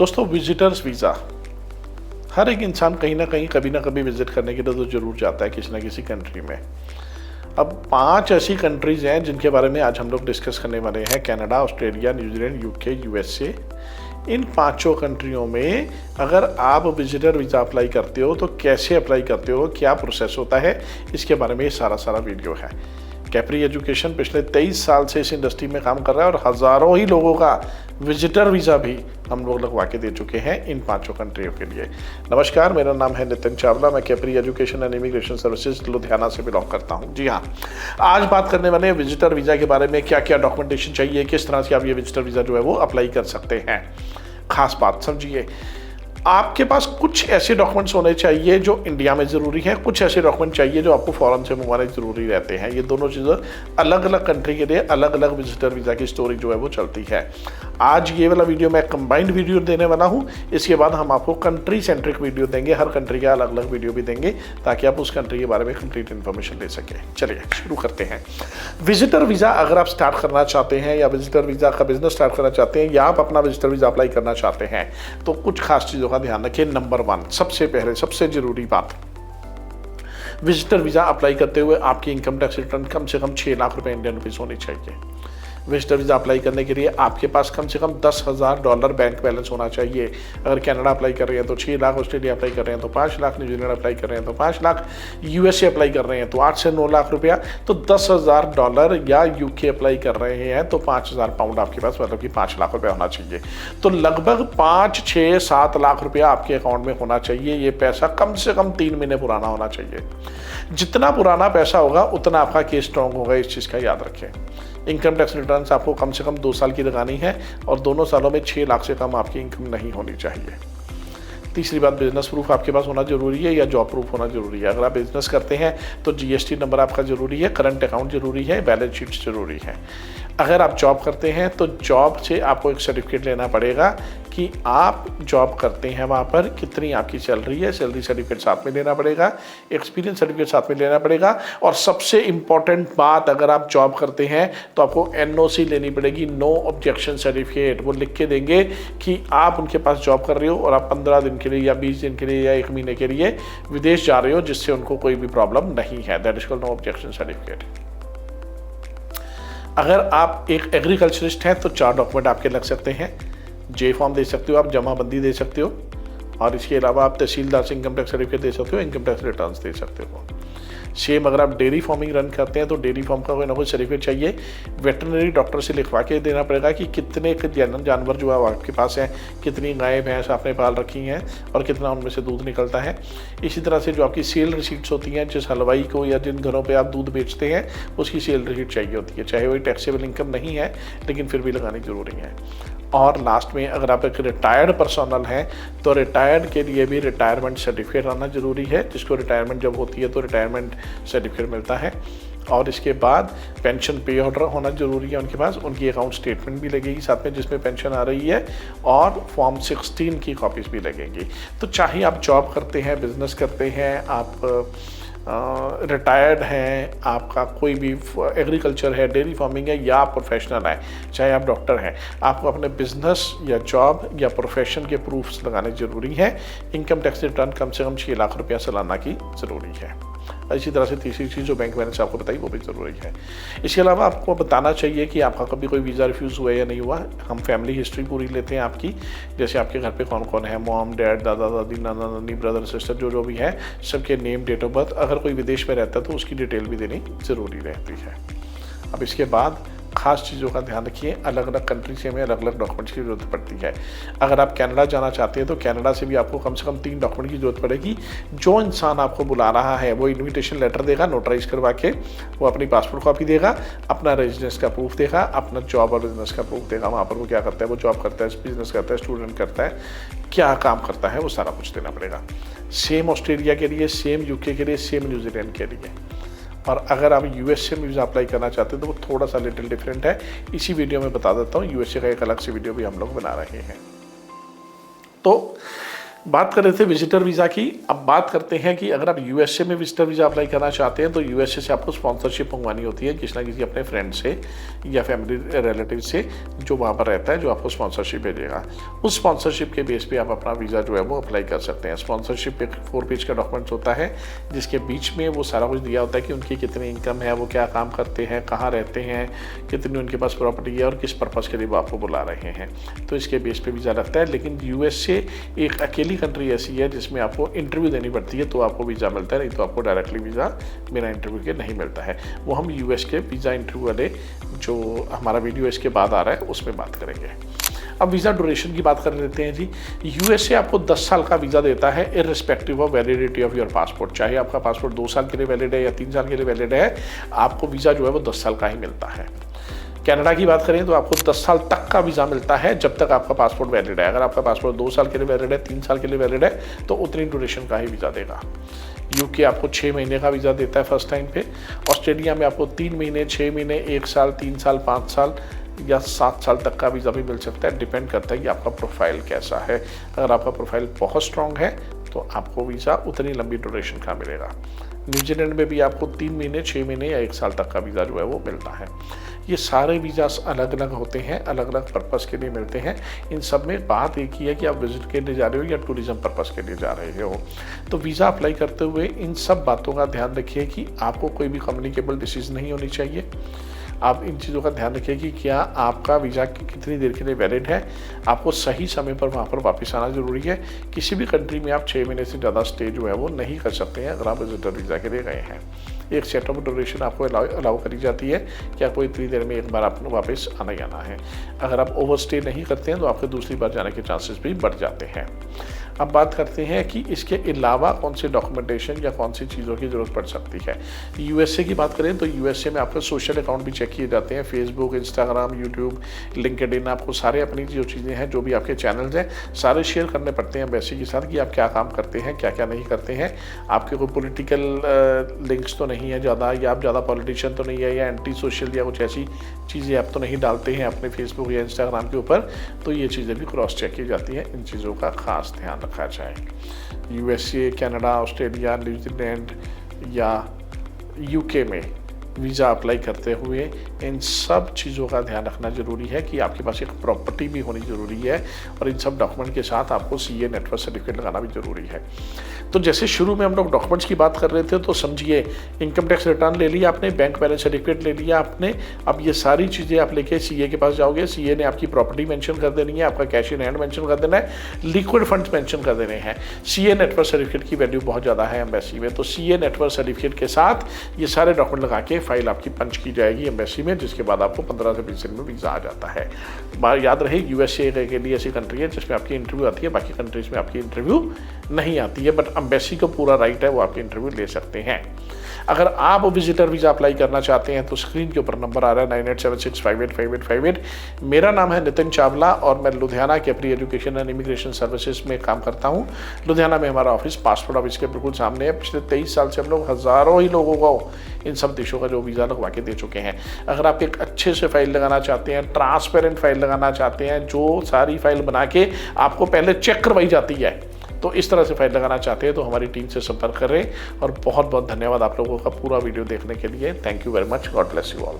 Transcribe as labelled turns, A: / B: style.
A: दोस्तों, visitors visa हर एक इंसान कहीं ना कहीं कभी ना कभी विजिट करने के लिए तो ज़रूर जाता है किसी ना किसी कंट्री में। अब 5 ऐसी कंट्रीज़ हैं जिनके बारे में आज हम लोग डिस्कस करने वाले हैं। Canada, Australia, New Zealand, UK, USA. इन 5 कंट्रियों में अगर आप विजिटर वीज़ा अप्लाई करते हो तो कैसे अप्लाई करते हो, क्या प्रोसेस होता है, इसके बारे में ये सारा वीडियो है। कैप्री एजुकेशन पिछले 23 साल से इस इंडस्ट्री में काम कर रहा है और हज़ारों ही लोगों का विजिटर वीज़ा भी हम लोग लगवा के दे चुके हैं इन 5 कंट्रियों के लिए। नमस्कार, मेरा नाम है नितिन चावला। मैं Capri education and immigration services Ludhiana से बिलोंग करता हूं। जी हाँ, आज बात करने वाले हैं विजिटर वीज़ा के बारे में। क्या क्या डॉक्यूमेंटेशन चाहिए, किस तरह से आप ये विजिटर वीज़ा जो है वो अप्लाई कर सकते हैं। खास बात समझिए, आपके पास कुछ ऐसे डॉक्यूमेंट्स होने चाहिए जो इंडिया में ज़रूरी हैं, कुछ ऐसे डॉक्यूमेंट चाहिए जो आपको फॉरेन से मंगवाने ज़रूरी रहते हैं। ये दोनों चीज़ें अलग अलग कंट्री के लिए अलग अलग विजिटर वीज़ा की स्टोरी जो है वो चलती है। आज ये वाला वीडियो मैं कंबाइंड वीडियो देने वाला हूँ। इसके बाद हम आपको कंट्री सेंट्रिक वीडियो देंगे, हर कंट्री का अलग अलग वीडियो भी देंगे ताकि आप उस कंट्री के बारे में कंप्लीट इन्फॉर्मेशन ले सकें। चलिए शुरू करते हैं। विजिटर वीज़ा अगर आप स्टार्ट करना चाहते हैं या विजिटर वीज़ा का बिजनेस स्टार्ट करना चाहते हैं या आप अपना विजिटर वीज़ा अप्लाई करना चाहते हैं तो कुछ खास चीज़ों का ध्यान रखें। नंबर 1, सबसे पहले सबसे जरूरी बात, विजिटर वीज़ा अप्लाई करते हुए आपकी इनकम टैक्स रिटर्न कम से कम 6 लाख रुपए इंडियन रुपीस होनी चाहिए। विजिटर वीज़ा अप्लाई करने के लिए आपके पास कम से कम $10,000 बैंक बैलेंस होना चाहिए। अगर कनाडा अप्लाई कर रहे हैं तो 6 लाख, ऑस्ट्रेलिया अप्लाई कर रहे हैं तो 5 लाख, न्यूजीलैंड अप्लाई कर रहे हैं तो 5 लाख, यूएसए अप्लाई कर रहे हैं तो 8 से 9 लाख रुपया, तो $10,000, या यूके अप्लाई कर रहे हैं तो 5,000 पाउंड आपके पास, मतलब कि 5 लाख रुपया होना चाहिए। तो लगभग 5, 6, 7 लाख रुपया आपके अकाउंट में होना चाहिए। ये पैसा कम से कम 3 महीने पुराना होना चाहिए। जितना पुराना पैसा होगा उतना आपका केस स्ट्रॉन्ग होगा, इस चीज़ का याद रखें। इनकम टैक्स रिटर्न आपको कम से कम 2 साल की लगानी है और दोनों सालों में 6 लाख से कम आपकी इनकम नहीं होनी चाहिए। तीसरी बात, बिजनेस प्रूफ आपके पास होना जरूरी है या जॉब प्रूफ होना जरूरी है। अगर आप बिजनेस करते हैं तो जीएसटी नंबर आपका जरूरी है, करंट अकाउंट जरूरी है, बैलेंस शीट जरूरी है। अगर आप जॉब करते हैं तो जॉब से आपको एक सर्टिफिकेट लेना पड़ेगा कि आप जॉब करते हैं वहाँ पर, कितनी आपकी सैलरी है, सैलरी सर्टिफिकेट साथ में लेना पड़ेगा, एक्सपीरियंस सर्टिफिकेट साथ में लेना पड़ेगा। और सबसे इम्पॉर्टेंट बात, अगर आप जॉब करते हैं तो आपको एनओसी लेनी पड़ेगी, नो ऑब्जेक्शन सर्टिफिकेट। वो लिख के देंगे कि आप उनके पास जॉब कर रहे हो और आप 15 दिन के लिए या 20 दिन के लिए या 1 महीने के लिए विदेश जा रहे हो जिससे उनको कोई भी प्रॉब्लम नहीं है। That is called no objection certificate. अगर आप एक एग्रीकल्चरिस्ट हैं तो 4 डॉक्यूमेंट आपके लग सकते हैं। जे फॉर्म दे सकते हो आप, जमाबंदी दे सकते हो, और इसके अलावा आप तहसीलदार से इनकम टैक्स सर्टिफिकेट दे सकते हो, इनकम टैक्स रिटर्न्स दे सकते हो। सेम अगर आप डेयरी फार्मिंग रन करते हैं तो डेयरी फार्म का कोई ना कोई सर्टिफिकेट चाहिए। वेटरनरी डॉक्टर से लिखवा के देना पड़ेगा कि कितने जानवर जो है आपके पास हैं, कितनी गाय भैंस आपने पाल रखी हैं और कितना उनमें से दूध निकलता है। इसी तरह से जो आपकी सेल रिसीट्स होती हैं, जिस हलवाई को या जिन घरों पे आप दूध बेचते हैं उसकी सेल रिसीट चाहिए होती है, चाहे वही टैक्सेबल इनकम नहीं है लेकिन फिर भी लगानी जरूरी है। और लास्ट में अगर आप एक रिटायर्ड पर्सनल हैं तो रिटायर्ड के लिए भी रिटायरमेंट सर्टिफिकेट आना जरूरी है, जिसको रिटायरमेंट जब होती है तो रिटायरमेंट सर्टिफिकेट मिलता है। और इसके बाद पेंशन पे ऑर्डर होना जरूरी है उनके पास, उनकी अकाउंट स्टेटमेंट भी लगेगी साथ में जिसमें पेंशन आ रही है, और फॉर्म 16 की कॉपीज भी लगेंगी। तो चाहे आप जॉब करते हैं, बिजनेस करते हैं, आप रिटायर्ड हैं, आपका कोई भी एग्रीकल्चर है, डेयरी फार्मिंग है, या आप प्रोफेशनल हैं, चाहे आप डॉक्टर हैं, आपको अपने बिजनेस या जॉब या प्रोफेशन के प्रूफ्स लगाने ज़रूरी हैं। इनकम टैक्स रिटर्न कम से कम 6 लाख रुपया सालाना की ज़रूरी है। इसी तरह से तीसरी चीज़ जो बैंक बैलेंस आपको बताई वो भी ज़रूरी है। इसके अलावा आपको बताना चाहिए कि आपका कभी कोई वीज़ा रिफ्यूज़ हुआ है या नहीं हुआ। हम फैमिली हिस्ट्री पूरी लेते हैं आपकी, जैसे आपके घर पे कौन कौन है, मॉम, डैड, दादा दादी, नाना नानी, ब्रदर सिस्टर, जो भी है, सबके नेम, डेट ऑफ बर्थ। अगर कोई विदेश में रहता है तो उसकी डिटेल भी देनी ज़रूरी रहती है। अब इसके बाद खास चीज़ों का ध्यान रखिए, अलग अलग कंट्री से हमें अलग अलग डॉक्यूमेंट्स की ज़रूरत पड़ती है। अगर आप कनाडा जाना चाहते हैं तो कनाडा से भी आपको कम से कम 3 डॉक्यूमेंट की ज़रूरत पड़ेगी। जो इंसान आपको बुला रहा है वो इन्विटेशन लेटर देगा नोटराइज करवा के, वो अपनी पासपोर्ट कॉपी देगा, अपना रेजिडेंस का प्रूफ देगा, अपना जॉब और बिजनेस का प्रूफ देगा। वहाँ पर वो क्या करता है, वो जॉब करता है, बिजनेस करता है, स्टूडेंट करता है, क्या काम करता है, वो सारा कुछ देना पड़ेगा। सेम ऑस्ट्रेलिया के लिए, सेम यूके के लिए, सेम न्यूजीलैंड के लिए। और अगर आप यूएसए में वीज़ा अप्लाई करना चाहते हैं तो वो थोड़ा सा लिटिल डिफरेंट है, इसी वीडियो में बता देता हूँ। यूएसए का एक अलग से वीडियो भी हम लोग बना रहे हैं। तो बात कर रहे थे विजिटर वीज़ा की। अब बात करते हैं कि अगर आप यूएसए में विजिटर वीज़ा अप्लाई करना चाहते हैं तो यूएसए से आपको स्पॉन्सरशिप मंगवानी होती है किसी ना किसी अपने फ्रेंड से या फैमिली रिलेटिव से जो वहाँ पर रहता है, जो आपको स्पॉन्सरशिप भेजेगा। उस स्पॉन्सरशिप के बेस पे आप अपना वीज़ा जो है वो अप्लाई कर सकते हैं। स्पॉन्सरशिप एक 4 पेज का डॉक्यूमेंट्स होता है जिसके बीच में वो सारा कुछ दिया होता है कि उनकी कितनी इनकम है, वो क्या काम करते हैं, कहाँ रहते हैं, कितनी उनके पास प्रॉपर्टी है और किस पर्पज़ के लिए वो आपको बुला रहे हैं। तो इसके बेस पे वीज़ा लगता है। लेकिन यूएसए एक अकेली कंट्री ऐसी है जिसमें आपको इंटरव्यू देनी पड़ती है तो आपको वीज़ा मिलता है, नहीं तो आपको डायरेक्टली वीज़ा बिना इंटरव्यू के नहीं मिलता है। वो हम यूएस के वीज़ा इंटरव्यू वाले जो हमारा वीडियो इसके बाद आ रहा है उसमें बात करेंगे। अब वीज़ा ड्यूरेशन की बात कर लेते हैं जी। यूएसए आपको 10 साल का वीज़ा देता है irrespective of validity of your passport. चाहे आपका पासपोर्ट 2 साल के लिए वैलिड है या 3 साल के लिए वैलिड है, आपको वीज़ा जो है वो 10 साल का ही मिलता है। कनाडा की बात करें तो आपको 10 साल तक का वीज़ा मिलता है जब तक आपका पासपोर्ट वैलिड है। अगर आपका पासपोर्ट 2 साल के लिए वैलिड है, 3 साल के लिए वैलिड है तो उतनी ड्यूरेशन का ही वीज़ा देगा। यूके आपको 6 महीने का वीज़ा देता है फर्स्ट टाइम पे। ऑस्ट्रेलिया में आपको 3 महीने, 6 महीने, 1 साल, 3 साल, 5 साल या 7 साल तक का वीज़ा भी मिल सकता है। डिपेंड करता है कि आपका प्रोफाइल कैसा है। अगर आपका प्रोफाइल बहुत स्ट्रॉन्ग है तो आपको वीज़ा उतनी लंबी ड्यूरेशन का मिलेगा। न्यूजीलैंड में भी आपको 3 महीने, 6 महीने या 1 साल तक का वीज़ा जो है वो मिलता है। ये सारे वीज़ास अलग अलग होते हैं, अलग अलग पर्पज़ के लिए मिलते हैं। इन सब में बात एक ही है कि आप विजिट के लिए जा रहे हो या टूरिज़्म पर्पज़ के लिए जा रहे हो। तो वीज़ा अप्लाई करते हुए इन सब बातों का ध्यान रखिए कि आपको कोई भी कम्युनिकेबल डिसीज़ नहीं होनी चाहिए। आप इन चीज़ों का ध्यान रखिए कि क्या आपका वीज़ा कितनी देर के लिए वैलिड है। आपको सही समय पर वहाँ पर वापस आना ज़रूरी है। किसी भी कंट्री में आप 6 महीने से ज़्यादा स्टे जो है वो नहीं कर सकते हैं अगर आप विजिटर वीज़ा के लिए गए हैं। एक सेट ऑफ ड्यूरेशन आपको अलाउ करी जाती है कि आपको इतनी देर में एक बार आपको वापस आना ही आना है। अगर आप ओवर स्टे नहीं करते हैं तो आपके दूसरी बार जाने के चांसेस भी बढ़ जाते हैं। अब बात करते हैं कि इसके अलावा कौन सी डॉक्यूमेंटेशन या कौन सी चीज़ों की ज़रूरत पड़ सकती है। यूएसए की बात करें तो यूएसए में आपके सोशल अकाउंट भी चेक किए जाते हैं। फेसबुक, इंस्टाग्राम, यूट्यूब, लिंक्डइन, आपको सारे अपनी जो चीज़ें हैं, जो भी आपके चैनल्स हैं, सारे शेयर करने पड़ते हैं एम्बेसी के साथ कि आप क्या काम करते हैं, क्या क्या नहीं करते हैं। आपके कोई पॉलिटिकल लिंक्स तो नहीं है ज़्यादा, या आप ज़्यादा पॉलिटिशियन तो नहीं है, या एंटी सोशल या कुछ ऐसी चीज़ें आप तो नहीं डालते हैं अपने फेसबुक या इंस्टाग्राम के ऊपर। तो ये चीज़ें भी क्रॉस चेक की जाती हैं। इन चीज़ों का खास ध्यान रखा जाए। यूएसए, कनाडा, ऑस्ट्रेलिया, न्यूजीलैंड या यूके में वीज़ा अप्लाई करते हुए इन सब चीज़ों का ध्यान रखना ज़रूरी है कि आपके पास एक प्रॉपर्टी भी होनी ज़रूरी है और इन सब डॉक्यूमेंट के साथ आपको सीए नेटवर्क सर्टिफिकेट लगाना भी ज़रूरी है। तो जैसे शुरू में हम लोग डॉक्यूमेंट्स की बात कर रहे थे तो समझिए, इनकम टैक्स रिटर्न ले लिया आपने, बैंक बैलेंस सर्टिफिकेट ले लिया आपने। अब ये सारी चीज़ें आप लेके सीए के पास जाओगे। सीए ने आपकी प्रॉपर्टी मेंशन कर देनी है, आपका कैश इन हैंड मेंशन कर देना है, लिक्विड फंड्स मेंशन कर देने हैं। सीए नेटवर्क सर्टिफिकेट की वैल्यू बहुत ज़्यादा है एम्बेसी में, तो सीए नेटवर्क सर्टिफिकेट के साथ ये सारे डॉक्यूमेंट लगा के फाइल आपकी पंच की जाएगी एम्बेसी में, जिसके बाद आपको 15 से 20 दिन में वीज़ा आ जाता है। याद रहे, यूएसए के लिए ऐसी कंट्री है जिसमें आपकी इंटरव्यू आती है, बाकी कंट्रीज में आपकी इंटरव्यू नहीं आती है, बट एम्बेसी को पूरा राइट है, वो आपकी इंटरव्यू ले सकते हैं। अगर आप विजिटर वीज़ा अप्लाई करना चाहते हैं तो स्क्रीन के ऊपर नंबर आ रहा है 9876585858। मेरा नाम है नितिन चावला और मैं लुधियाना के pre education and immigration services में काम करता हूं। लुधियाना में हमारा ऑफिस पासपोर्ट ऑफिस के बिल्कुल सामने है। पिछले 23 साल से हम लोग हज़ारों ही लोगों को इन सब देशों का जो वीज़ा लगवा के दे चुके हैं। अगर आप एक अच्छे से फाइल लगाना चाहते हैं, ट्रांसपेरेंट फाइल लगाना चाहते हैं, जो सारी फाइल बना के आपको पहले चेक करवाई जाती है, तो इस तरह से फाइल लगाना चाहते हैं तो हमारी टीम से संपर्क करें। और बहुत बहुत धन्यवाद आप लोगों का पूरा वीडियो देखने के लिए। Thank you very much. God bless you all.